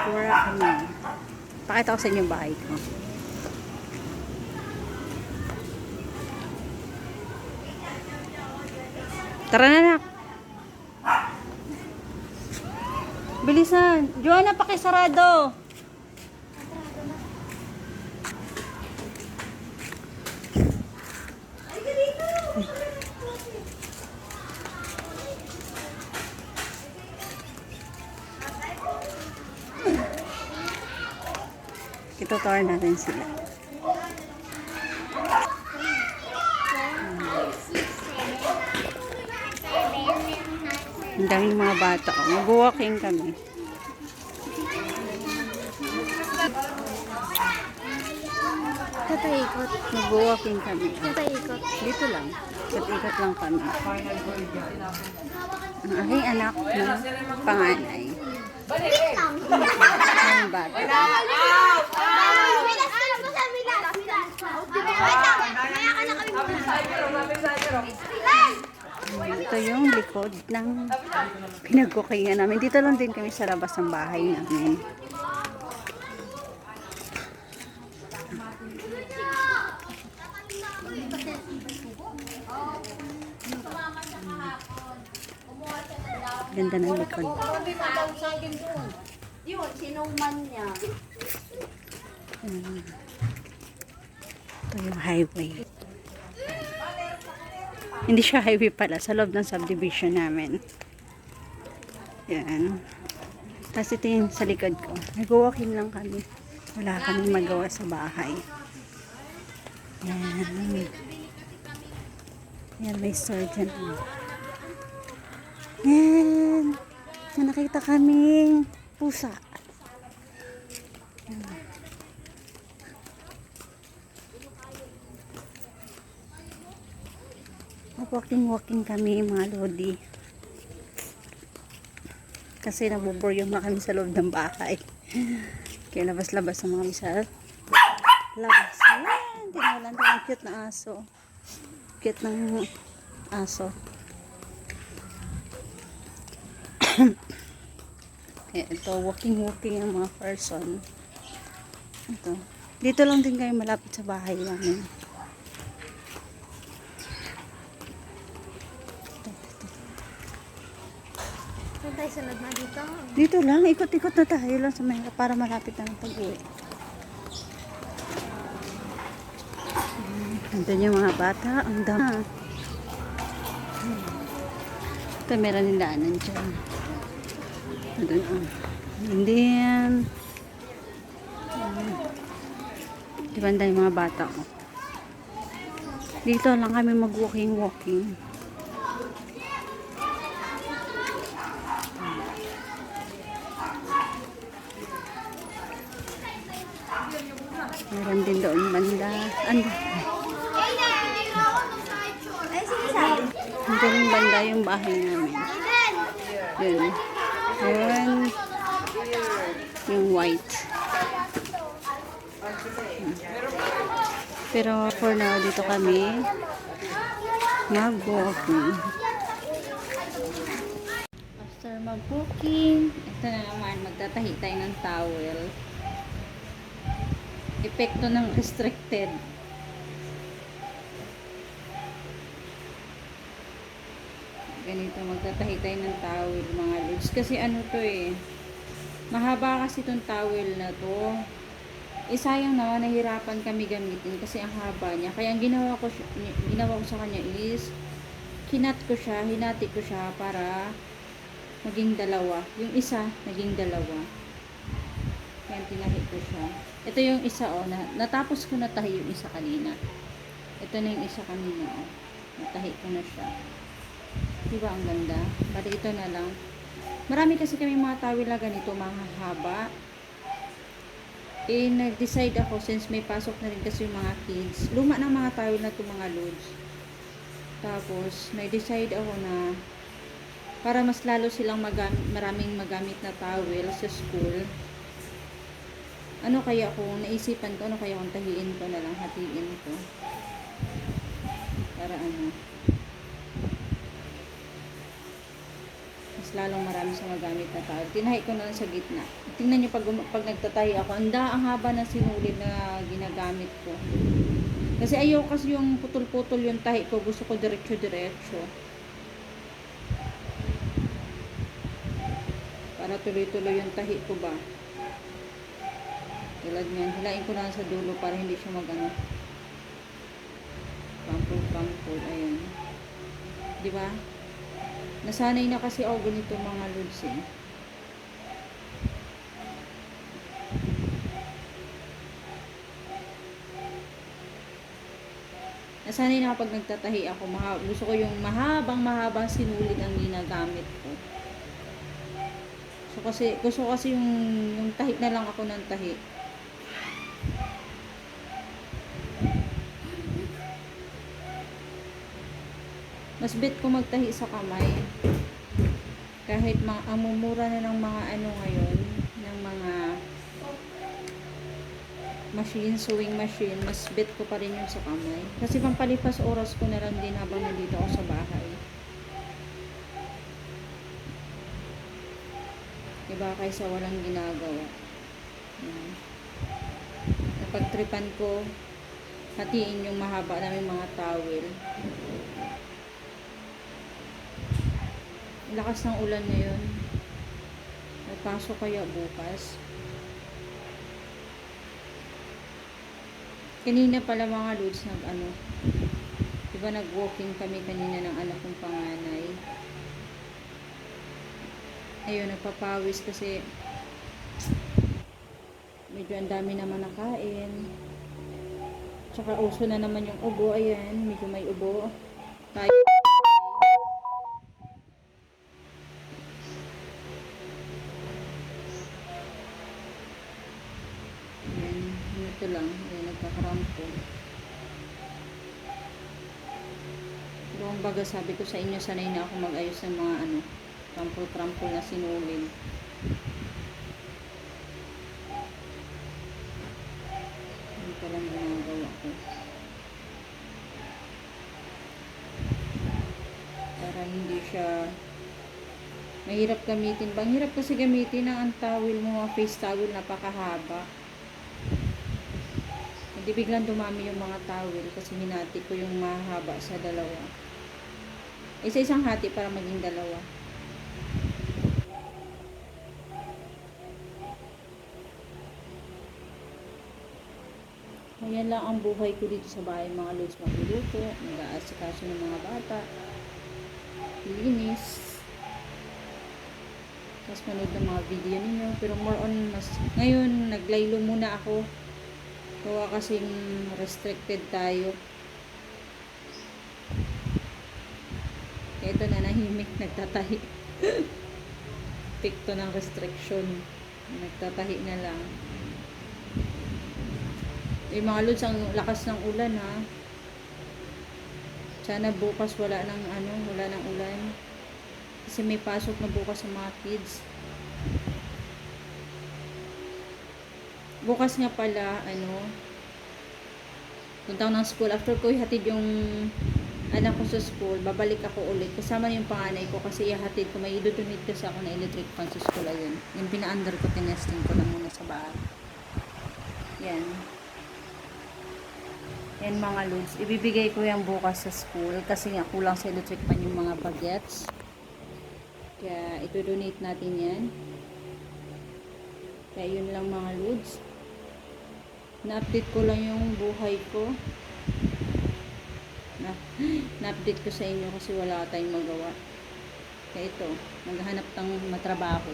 Pura kami. Pakita ko sa inyo yung bahay ko. Tara na, nak. Bilisan. Joanna, pakisarado. Itutour natin sila. Ang daming mga bata. Mag-walking kami. Tataikot. Mag-walking kami. Tataikot. Dito lang. Ikot-ikot lang kami. Ang aking anak na panganay. Ang bata. Ito yung likod ng pinagkukingan namin. Dito lang din kami sa labas ng bahay namin. Ganda ng likod. Yun, sinuman niya. Ito yung highway. Hindi siya highway pala. Sa loob ng subdivision namin. Yan. Tapos ito yung sa likod ko. Nag-walking lang kami. Wala kaming magawa sa bahay. Yan. Yan, may store dyan. Yan. May nakita kaming pusa. Yan. Walking kami mga lodi. Kasi nabuburyong na kami sa loob ng bahay. Kaya labas-labas na mga sa labas. Ayan, tinawalan tayo ng cute na aso. Cute ng aso. Kaya ito, walking ang mga person. Ito. Dito lang din kayo malapit sa bahay namin. Saan tayo sunod na dito? Dito lang, ikot-ikot na tayo lang sa may para malapit na ng pag-uwi. Andun yung mga bata, ang dami. Ito, meron yung daanan dyan. Andun, hindi yan. Di ba yung mga bata ko? Dito lang kami mag-walking. Meron din doon banda. Ando. Ando yung banda yung bahay namin. Yun. Yun. Yung white. Pero for now, dito kami mag-walking. After mag-walking, ito na naman, magtatahi tayo ng towel. Epekto ng restricted. Ganito, magtatahi tayo ng towel mga lods. Kasi ano to mahaba kasi itong towel na to. Sayang naman, nahirapan kami gamitin kasi ang haba niya. Kaya ang ginawa ko sa kanya is hinati ko siya para maging dalawa. Yung isa, naging dalawa. Kaya tinahi ko siya. Ito yung isa natapos ko na tahi yung isa kanina. Ito na yung isa kanina natahi ko na siya. Diba ang ganda? Bali ito na lang. Marami kasi kami mga towel na ganito, mga haba. Nag-decide ako since may pasok na rin kasi yung mga kids. Luma ng mga towel na ito mga loads. Tapos, nag-decide ako na para mas lalo silang maraming magamit na towel sa school. Ano kaya kung naisipan ko, ano kaya kung tahiin ko na lang, hatiin ko. Para mas lalong marami sa magamit na towel. Tinahi ko na lang sa gitna. Tingnan nyo pag nagtatahi ako, ang haba na sinulid na ginagamit ko. Kasi ayaw kasi yung putol-putol yung tahi ko. Gusto ko diretso-diretso. Para tuloy-tuloy yung tahi ko ba. Tulad niyan. Hilain ko na sa dulo para hindi siya magano. Pampul-pampul. Ayan. Diba? Nasanay na kasi ako ganito mga lods eh. Nasanay na kapag nagtatahi ako, gusto ko yung mahabang sinulid ang ginagamit ko. So kasi, gusto ko kasi yung tahi na lang ako ng tahi. Mas bet ko magtahi sa kamay. Kahit ang mumura na ng mga ano ngayon, ng mga machine, sewing machine, mas bet ko pa rin yung sa kamay. Kasi pampalipas oras ko na lang din habang nandito ako sa bahay. Diba, kaysa walang ginagawa. Napagtripan ko, hatiin yung mahaba namin mga towel. Lakas ng ulan ngayon. May pasok kaya bukas. Kanina pala mga lods diba nag-walking kami kanina ng anak kong panganay. Ayun, nagpapawis kasi medyo ang dami naman nakain. Tsaka uso na naman yung ubo. Ayan, medyo may ubo. Tayo. Ayan, ito lang. Ayan, nagkakarampo. Pero kung baga sabi ko sa inyo, sanay na ako mag-ayos ng mga trampol-trampol na sinulid. Ito lang ginagawa ko. Para hindi siya mahirap gamitin. Bang hirap kasi gamitin ang towel mo, face towel, napakahaba. Hindi biglang dumami yung mga towel kasi hinati ko yung mahaba sa dalawa. Isa-isang hati para maging dalawa. Ayan lang ang buhay ko dito sa bahay mga lods. Magluluto, mag-aasikaso ng mga bata, linis, tapos manood ng mga video ninyo. Pero more on, ngayon naglaylo muna ako. Kaya kasing restricted tayo. Kaya ito na nahimik, nagtatahi. Pikto ng restriction. Nagtatahi na lang. Yung mga lods, ang lakas ng ulan ha. Sana bukas wala ng ulan. Kasi may pasok na bukas sa mga kids. Bukas nga pala, punta ako ng school. After ko ihatid yung anak ko sa school, babalik ako ulit. Kasama na yung panganay ko kasi ihatid ko. May idudunit kasi ako na electric fan sa school. Ayun. Yung pina-under ko, tinesting ko lang muna sa bahay. Yan. Yan mga lods. Ibibigay ko yan bukas sa school kasi nga kulang sa electric fan yung mga bagets. Kaya ito-donate natin yan. Kaya yun lang mga lods. Na-update ko lang yung buhay ko. Na-update ko sa inyo kasi wala tayong magawa. Kaya ito, maghanap ng matrabaho.